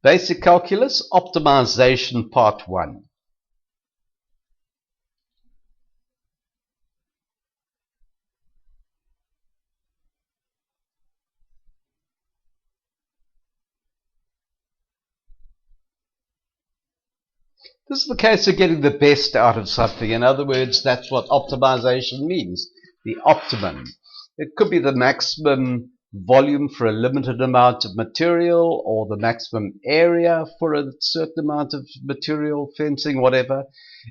Basic Calculus, Optimization Part 1. This is the case of getting the best out of something. In other words, that's what optimization means, the optimum. It could be the maximum volume for a limited amount of material, or the maximum area for a certain amount of material, fencing, whatever.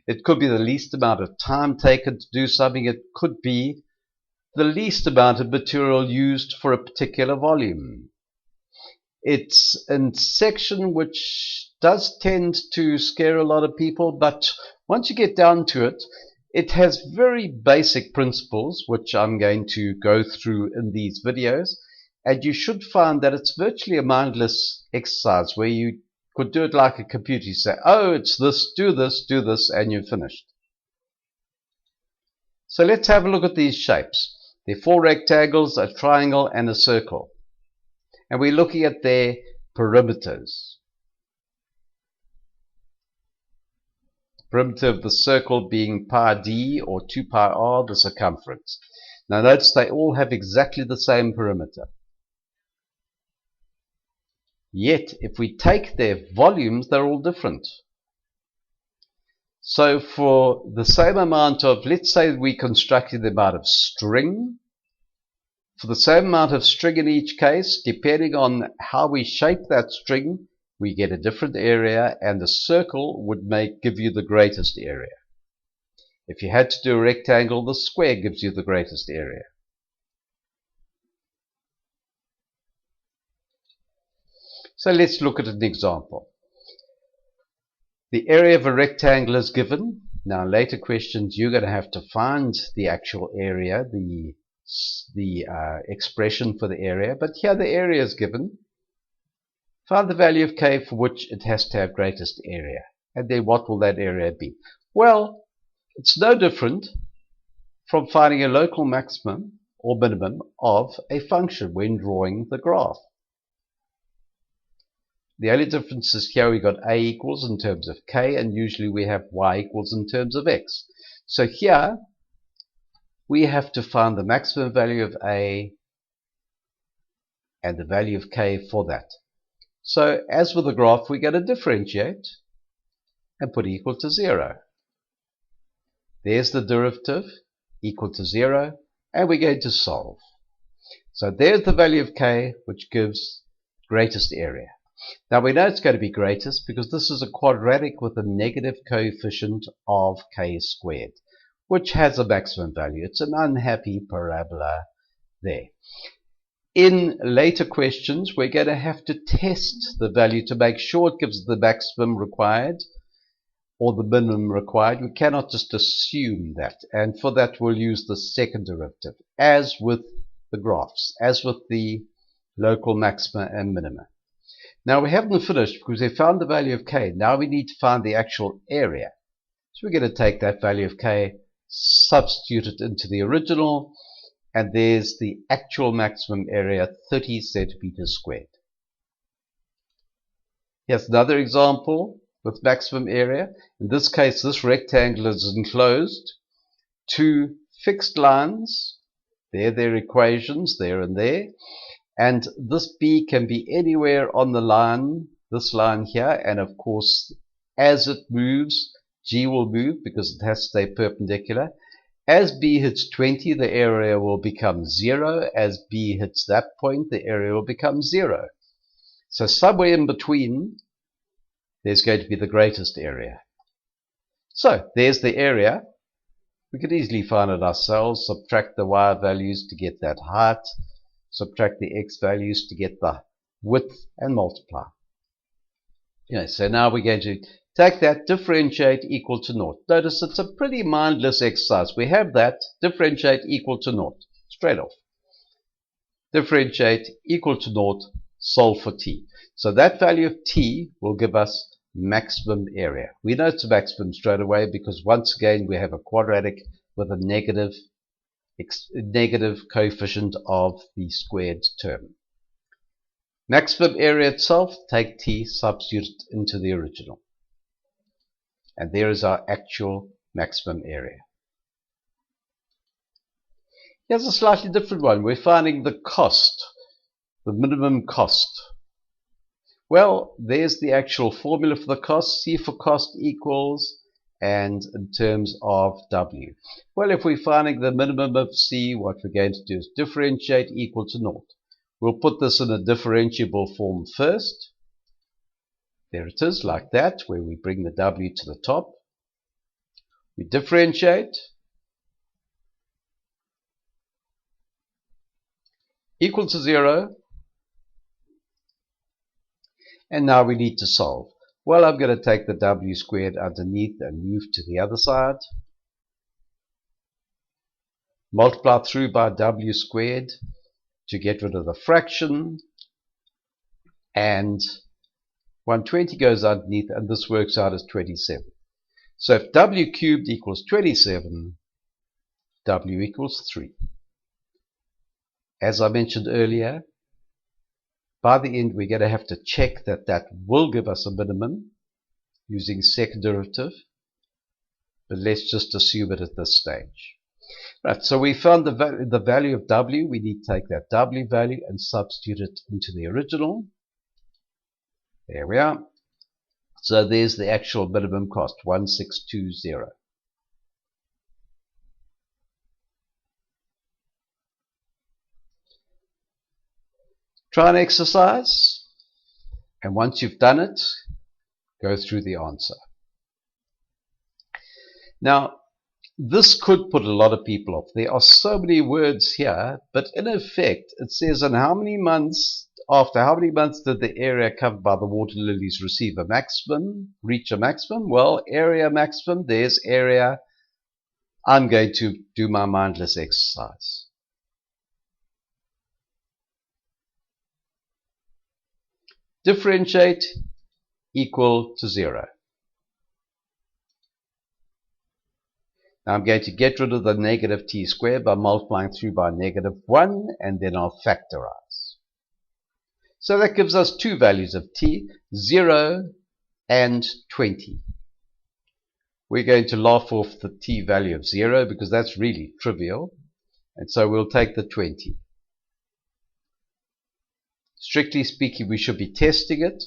It could be the least amount of time taken to do something. It could be the least amount of material used for a particular volume. It's a section which does tend to scare a lot of people, but once you get down to it, it has very basic principles, which I'm going to go through in these videos, and you should find that it's virtually a mindless exercise where you could do it like a computer. You say, oh, it's this, do this, and you're finished. So let's have a look at these shapes. There are 4 rectangles, a triangle, and a circle. And we're looking at their perimeters. The perimeter of the circle being pi d, or 2 pi r, the circumference. Now notice they all have exactly the same perimeter. Yet, if we take their volumes, they're all different. So for the same amount of, let's say we constructed the amount of string, for the same amount of string in each case, depending on how we shape that string, we get a different area, and the circle would give you the greatest area. If you had to do a rectangle, the square gives you the greatest area. So let's look at an example. The area of a rectangle is given. Now in later questions you're going to have to find the actual area, the expression for the area, but here the area is given. Find the value of k for which it has to have greatest area, and then what will that area be? Well, it's no different from finding a local maximum or minimum of a function when drawing the graph. The only difference is here we got a equals in terms of k, and usually we have y equals in terms of x. So here we have to find the maximum value of a and the value of k for that. So as with the graph, we're going to differentiate and put equal to 0. There's the derivative, equal to 0, and we're going to solve. So there's the value of k, which gives greatest area. Now we know it's going to be greatest because this is a quadratic with a negative coefficient of k squared, which has a maximum value. It's an unhappy parabola there. In later questions, we're going to have to test the value to make sure it gives the maximum required or the minimum required. We cannot just assume that, and for that we'll use the second derivative, as with the graphs, as with the local maxima and minima. Now we haven't finished because we found the value of k. Now we need to find the actual area. So we're going to take that value of k, substitute it into the original, and there's the actual maximum area, 30 centimeters squared. Here's another example with maximum area. In this case, this rectangle is enclosed. 2 fixed lines, there are their equations, there and there. And this b can be anywhere on the line, this line here, and of course, as it moves, g will move because it has to stay perpendicular. As b hits 20, the area will become 0. As b hits that point, the area will become 0. So somewhere in between, there's going to be the greatest area. So there's the area. We could easily find it ourselves. Subtract the y values to get that height. Subtract the x values to get the width, and multiply. Okay, so now we're going to take that, differentiate equal to 0. Notice it's a pretty mindless exercise. We have that, differentiate equal to 0, straight off. Differentiate equal to 0, solve for t. So that value of t will give us maximum area. We know it's a maximum straight away because once again we have a quadratic with a negative coefficient of the squared term. Maximum area itself, take T, substitute it into the original. And there is our actual maximum area. Here's a slightly different one. We're finding the cost, the minimum cost. Well, there's the actual formula for the cost. C for cost equals, and in terms of W. Well, if we're finding the minimum of C, what we're going to do is differentiate equal to 0. We'll put this in a differentiable form first. There it is, like that, where we bring the W to the top. We differentiate. Equal to 0. And now we need to solve. Well, I'm going to take the W squared underneath and move to the other side. Multiply through by W squared to get rid of the fraction. And 120 goes underneath, and this works out as 27. So if W cubed equals 27, W equals 3. As I mentioned earlier, by the end we're going to have to check that that will give us a minimum using second derivative, but let's just assume it at this stage. Right, so we found the value of W. We need to take that W value and substitute it into the original. There we are. So there's the actual minimum cost, 1620. Try an exercise, and once you've done it, go through the answer. Now, this could put a lot of people off. There are so many words here, but in effect, it says in how many months, after how many months did the area covered by the water lilies reach a maximum? Well, area maximum, there's area. I'm going to do my mindless exercise. Differentiate equal to 0. Now I'm going to get rid of the negative t squared by multiplying through by -1, and then I'll factorize. So that gives us two values of t, 0 and 20. We're going to laugh off the t value of 0 because that's really trivial, and so we'll take the 20. Strictly speaking, we should be testing it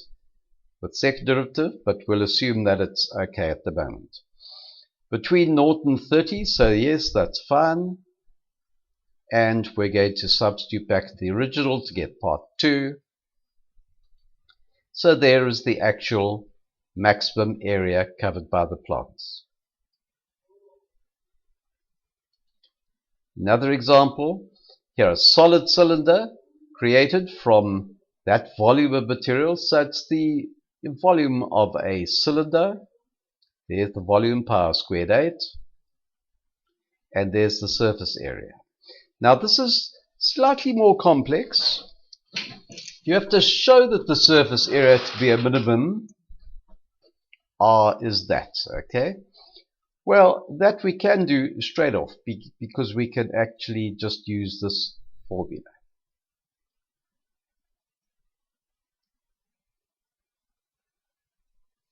with second derivative, but we'll assume that it's okay at the moment. Between 0 and 30, so yes, that's fine. And we're going to substitute back to the original to get part 2. So there is the actual maximum area covered by the plants. Another example, here a solid cylinder created from that volume of material. So it's the volume of a cylinder. There's the volume, power squared 8. And there's the surface area. Now this is slightly more complex. You have to show that the surface area to be a minimum. R is that, okay? Well, that we can do straight off because we can actually just use this formula.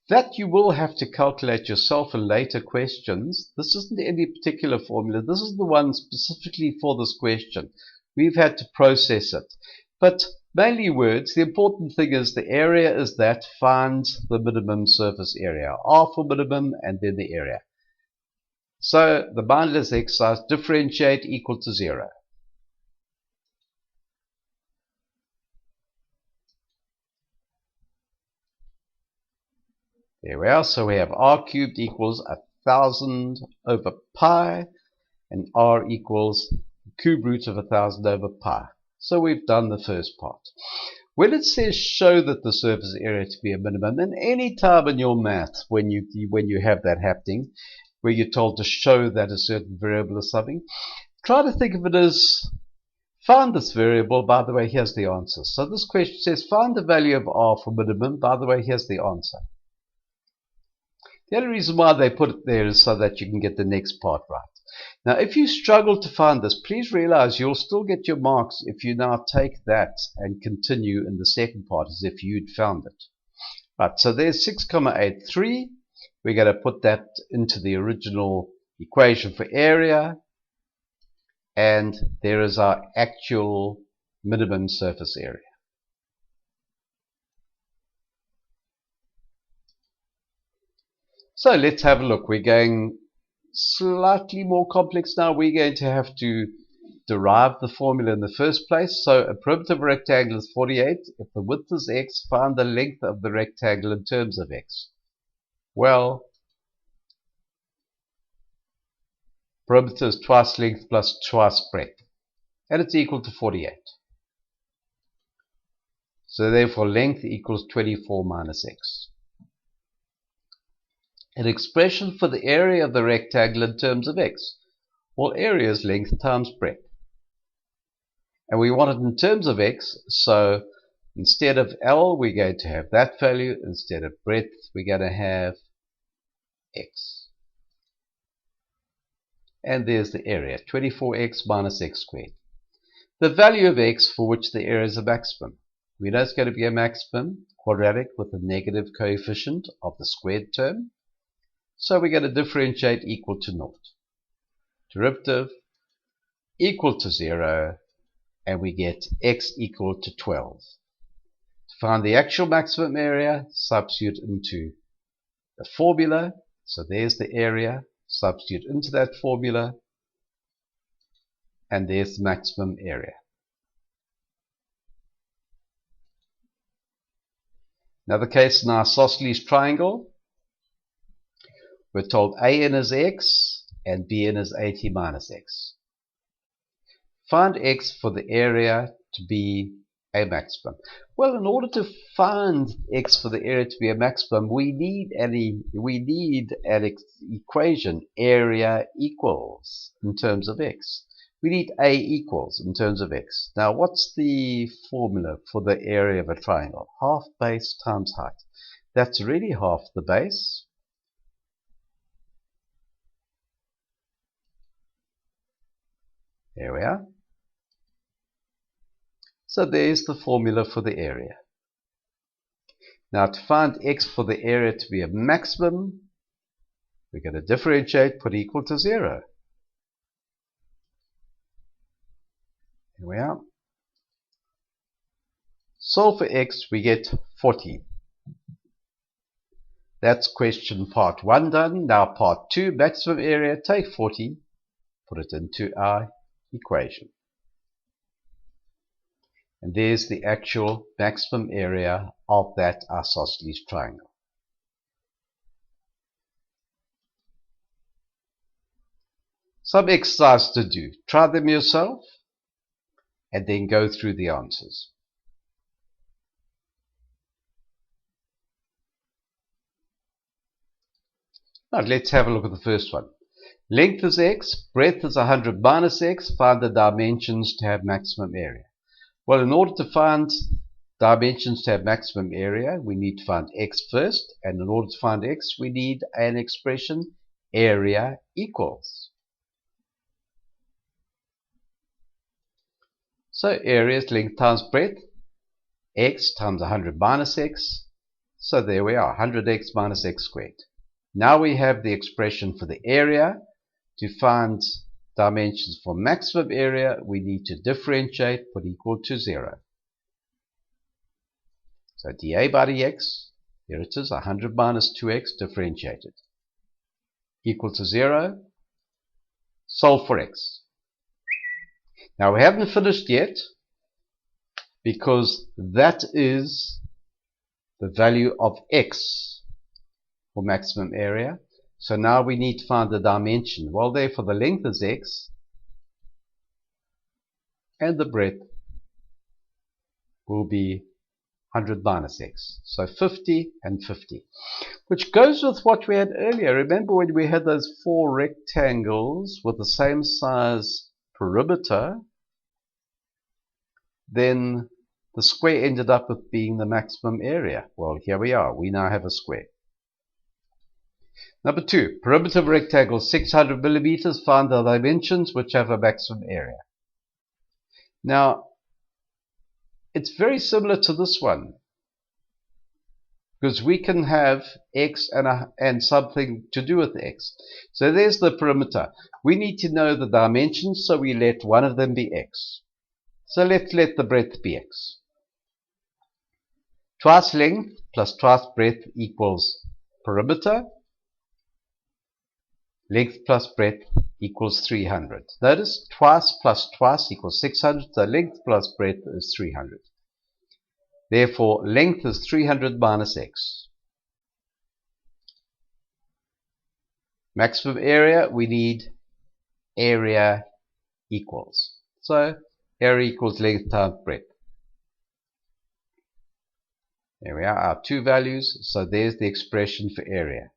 That you will have to calculate yourself in later questions. This isn't any particular formula. This is the one specifically for this question. We've had to process it. But mainly words, the important thing is the area is that, find the minimum surface area. R for minimum and then the area. So the mindless exercise, differentiate equal to 0. There we are. So we have r cubed equals 1000 over pi, and r equals cube root of 1000 over pi. So we've done the first part. When it says show that the surface area to be a minimum, and any time in your math when you have that happening, where you're told to show that a certain variable is something, try to think of it as find this variable. By the way, here's the answer. So this question says find the value of r for minimum. By the way, here's the answer. The only reason why they put it there is so that you can get the next part right. Now, if you struggle to find this, please realize you'll still get your marks if you now take that and continue in the second part as if you'd found it. Right, so there's 6,83. We're going to put that into the original equation for area. And there is our actual minimum surface area. So let's have a look. We're going slightly more complex now. We're going to have to derive the formula in the first place. So a perimeter of a rectangle is 48. If the width is x, find the length of the rectangle in terms of x. Well, perimeter is twice length plus twice breadth, and it's equal to 48. So therefore length equals 24 minus x. An expression for the area of the rectangle in terms of x. Well, area is length times breadth. And we want it in terms of x, so instead of L, we're going to have that value. Instead of breadth, we're going to have x. And there's the area, 24x minus x squared. The value of x for which the area is a maximum. We know it's going to be a maximum, quadratic with a negative coefficient of the squared term. So we're going to differentiate equal to 0. Derivative equal to 0, and we get x equal to 12. To find the actual maximum area, substitute into the formula. So there's the area, substitute into that formula, and there's the maximum area. Another case in our isosceles triangle. We're told AN is x and BN is 80 minus x. Find x for the area to be a maximum. Well, in order to find x for the area to be a maximum, we need an equation, area equals in terms of x. We need A equals in terms of x. Now, what's the formula for the area of a triangle? Half base times height. That's really half the base. There we are. So there's the formula for the area. Now to find x for the area to be a maximum, we're going to differentiate, put equal to 0. Here we are. Solve for x, we get 40. That's question part 1 done. Now part 2, maximum area, take 40, put it into our equation. And there's the actual maximum area of that isosceles triangle. Some exercise to do. Try them yourself and then go through the answers. Now let's have a look at the first one. Length is x, breadth is 100 minus x, find the dimensions to have maximum area. Well, in order to find dimensions to have maximum area, we need to find x first, and in order to find x, we need an expression, area equals. So area is length times breadth, x times 100 minus x, so there we are, 100x minus x squared. Now we have the expression for the area. To find dimensions for maximum area, we need to differentiate, put equal to 0. So dA by dx, here it is, 100 minus 2x differentiated, equal to 0. Solve for x. Now we haven't finished yet, because that is the value of x for maximum area. So now we need to find the dimension. Well, therefore the length is x and the breadth will be 100 minus x. So 50 and 50, which goes with what we had earlier. Remember when we had those 4 rectangles with the same size perimeter, then the square ended up with being the maximum area. Well, here we are. We now have a square. Number 2, perimeter of rectangle 600 millimeters, find the dimensions which have a maximum area. Now, it's very similar to this one, because we can have x and something to do with x. So there's the perimeter. We need to know the dimensions, so we let one of them be x. So let's let the breadth be x. Twice length plus twice breadth equals perimeter. Length plus breadth equals 300. Notice twice plus twice equals 600, so length plus breadth is 300. Therefore, length is 300 minus x. Maximum area, we need area equals. So, area equals length times breadth. There we are, our two values. So there's the expression for area.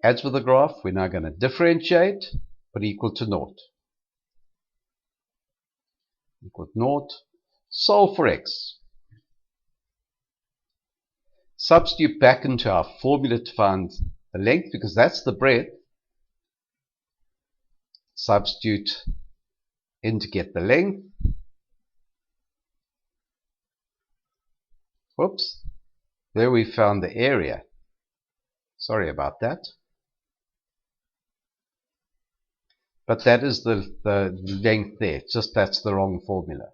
As with the graph, we're now going to differentiate, put equal to naught. Equal to naught. Solve for x. Substitute back into our formula to find the length, because that's the breadth. Substitute in to get the length. Whoops. There we found the area. Sorry about that. But that is the length there. Just that's the wrong formula.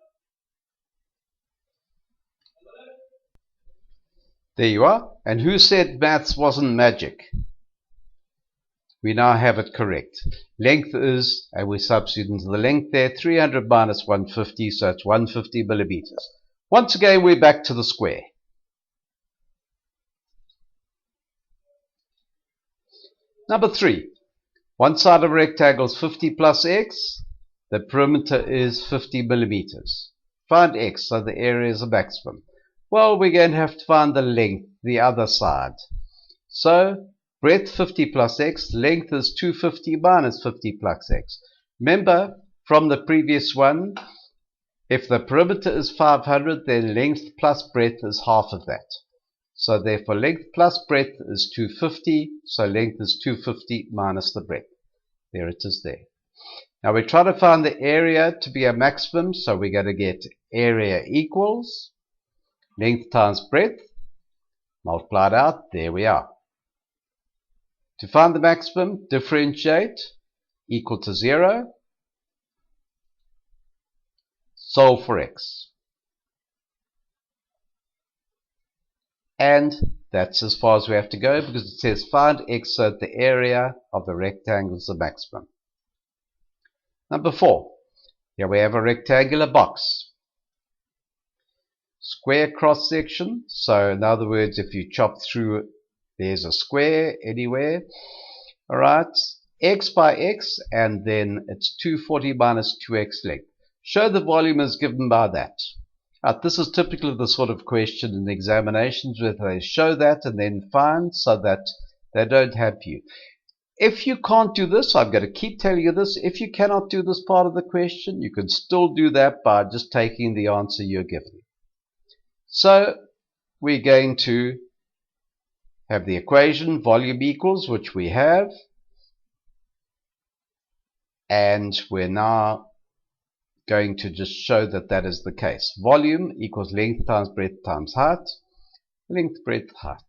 There you are. And who said maths wasn't magic? We now have it correct. Length is, and we substitute into the length there, 300 minus 150, so it's 150 millimeters. Once again, we're back to the square. Number 3. One side of a rectangle is 50 plus x. The perimeter is 50 millimeters. Find x, so the area is a maximum. Well, we're going to have to find the length, the other side. So, breadth 50 plus x, length is 250 minus 50 plus x. Remember, from the previous one, if the perimeter is 500, then length plus breadth is half of that. So therefore length plus breadth is 250, so length is 250 minus the breadth. There it is there. Now we're trying to find the area to be a maximum, so we're going to get area equals length times breadth, multiplied out, there we are. To find the maximum, differentiate, equal to 0, solve for x. And that's as far as we have to go, because it says find x so that the area of the rectangle is the maximum. Number 4. Here we have a rectangular box. Square cross section. So in other words, if you chop through, there's a square anywhere. Alright. X by x, and then it's 240 minus 2x length. Show the volume as given by that. This is typically the sort of question in examinations where they show that and then find, so that they don't help you. If you can't do this, I'm going to keep telling you this, if you cannot do this part of the question, you can still do that by just taking the answer you're given. So we're going to have the equation volume equals, which we have, and we're now going to just show that that is the case. Volume equals length times breadth times height. Length, breadth, height.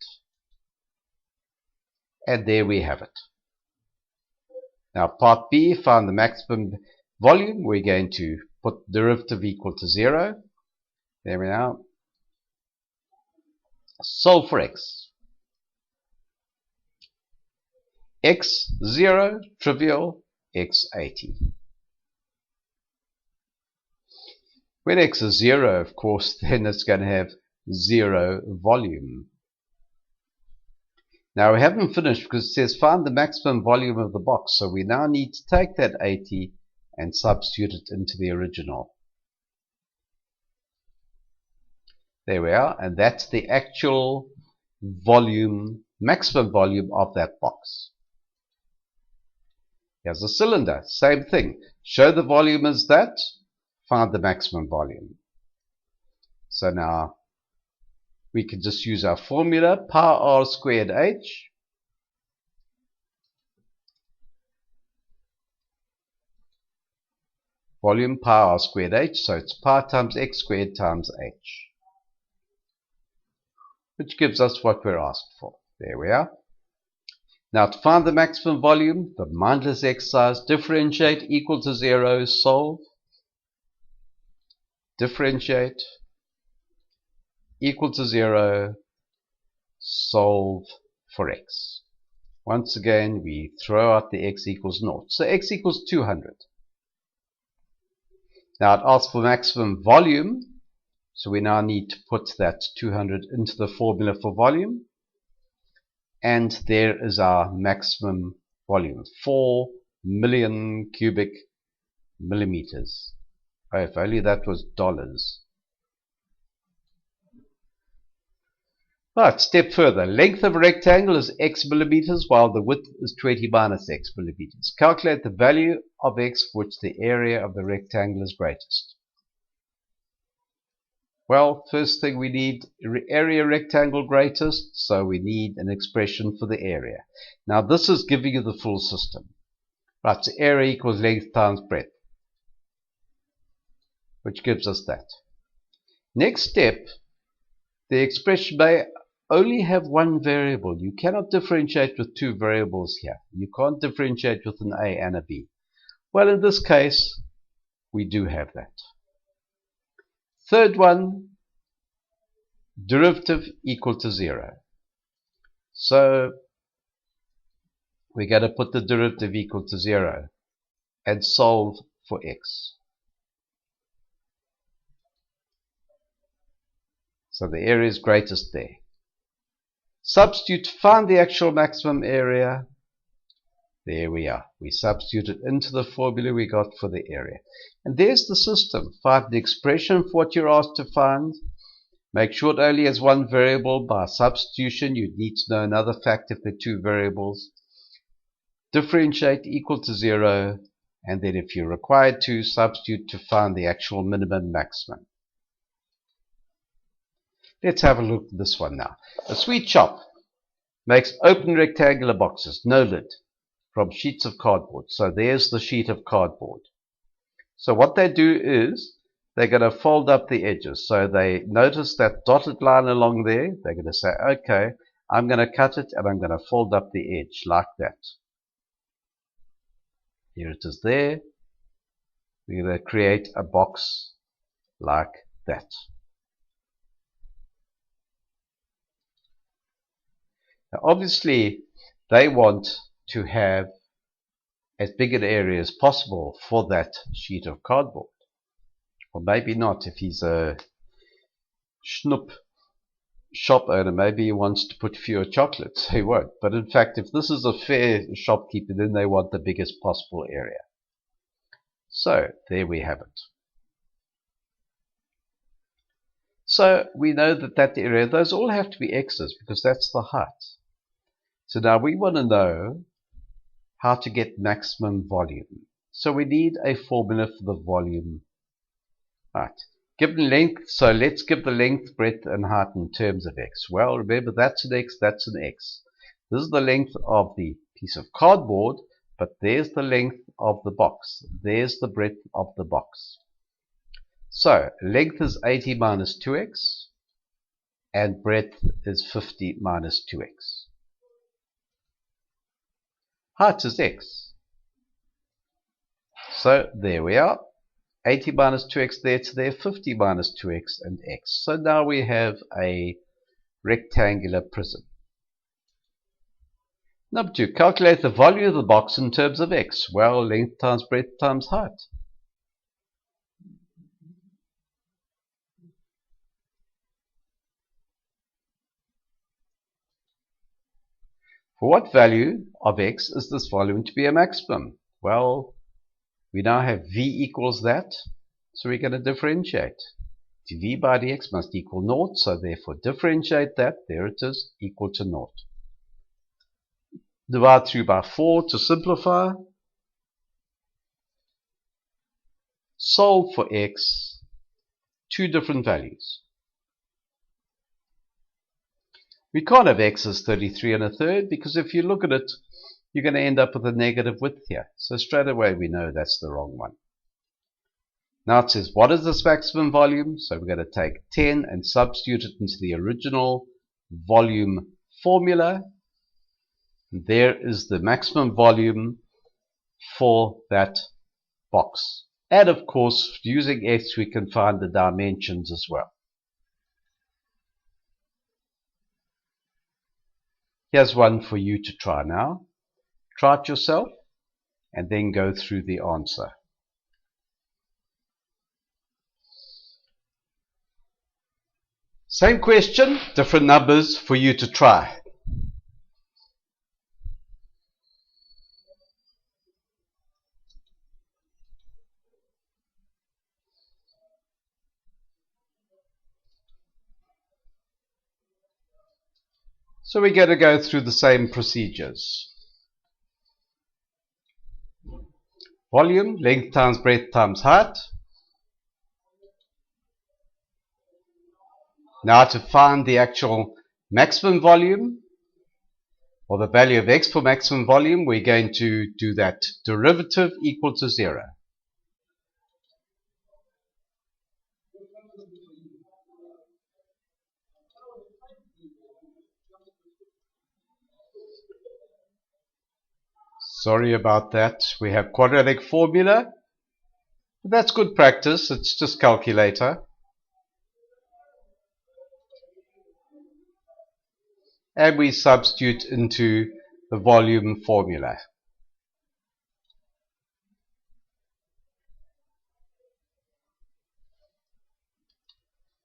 And there we have it. Now part B, find the maximum volume. We're going to put derivative equal to 0. There we are. Solve for x. X 0, trivial, x 80. When x is 0, of course, then it's going to have 0 volume. Now we haven't finished, because it says find the maximum volume of the box. So we now need to take that 80 and substitute it into the original. There we are, and that's the actual volume, maximum volume of that box. Here's a cylinder, same thing. Show the volume as that. Find the maximum volume. So now we can just use our formula, pi r squared h. Volume pi r squared h, so it's pi times x squared times h, which gives us what we're asked for. There we are. Now to find the maximum volume, the mindless exercise, differentiate, equal to 0, solve. Differentiate, equal to 0, solve for x. Once again, we throw out the x equals 0. So x equals 200. Now it asks for maximum volume, so we now need to put that 200 into the formula for volume. And there is our maximum volume, 4 million cubic millimeters. Oh, if only that was dollars. Right, step further. Length of a rectangle is x millimeters, while the width is 20 minus x millimeters. Calculate the value of x for which the area of the rectangle is greatest. Well, first thing we need area rectangle greatest, so we need an expression for the area. Now this is giving you the full system. Right, so area equals length times breadth, which gives us that. Next step, the expression may only have one variable. You cannot differentiate with two variables here. You can't differentiate with an a and a b. Well, in this case, we do have that. Third one, derivative equal to 0. So we're going to put the derivative equal to 0 and solve for x. So the area is greatest there. Substitute to find the actual maximum area. There we are. We substituted into the formula we got for the area. And there's the system. Find the expression for what you're asked to find. Make sure it only has one variable. By substitution, you need to know another fact if there are two variables. Differentiate equal to 0. And then if you're required to, substitute to find the actual minimum maximum. Let's have a look at this one now. A sweet shop makes open rectangular boxes, no lid, from sheets of cardboard. So there's the sheet of cardboard. So what they do is they're going to fold up the edges. So they notice that dotted line along there. They're going to say, okay, I'm going to cut it and I'm going to fold up the edge like that. Here it is there. We're going to create a box like that. Now obviously, they want to have as big an area as possible for that sheet of cardboard. Or maybe not. If he's a schnoop shop owner, maybe he wants to put fewer chocolates. He won't. But in fact, if this is a fair shopkeeper, then they want the biggest possible area. So there we have it. So we know that that area, those all have to be x's because that's the height. So now we want to know how to get maximum volume. So we need a formula for the volume. Right. Given length, so let's give the length, breadth, and height in terms of x. Well, remember that's an x, that's an x. This is the length of the piece of cardboard, but there's the length of the box. There's the breadth of the box. So length is 80 minus 2x, and breadth is 50 minus 2x. Height is x. So there we are. 80 minus 2x there to there, 50 minus 2x and x. So now we have a rectangular prism. Number 2, calculate the volume of the box in terms of x. Well, length times breadth times height. For what value of x is this volume to be a maximum? Well, we now have v equals that, so we're going to differentiate. dv by dx must equal 0, so therefore differentiate that, there it is, equal to 0. Divide through by 4 to simplify. Solve for x, two different values. We can't have x as 33 1/3 because if you look at it, you're going to end up with a negative width here. So straight away we know that's the wrong one. Now it says, what is this maximum volume? So we're going to take 10 and substitute it into the original volume formula. And there is the maximum volume for that box. And of course, using x, we can find the dimensions as well. Here's one for you to try now. Try it yourself and then go through the answer. Same question, different numbers for you to try. So we're going to go through the same procedures. Volume, length times breadth times height. Now to find the actual maximum volume, or the value of x for maximum volume, we're going to do that derivative equal to 0. Sorry about that. We have quadratic formula. But that's good practice. It's just calculator. And we substitute into the volume formula.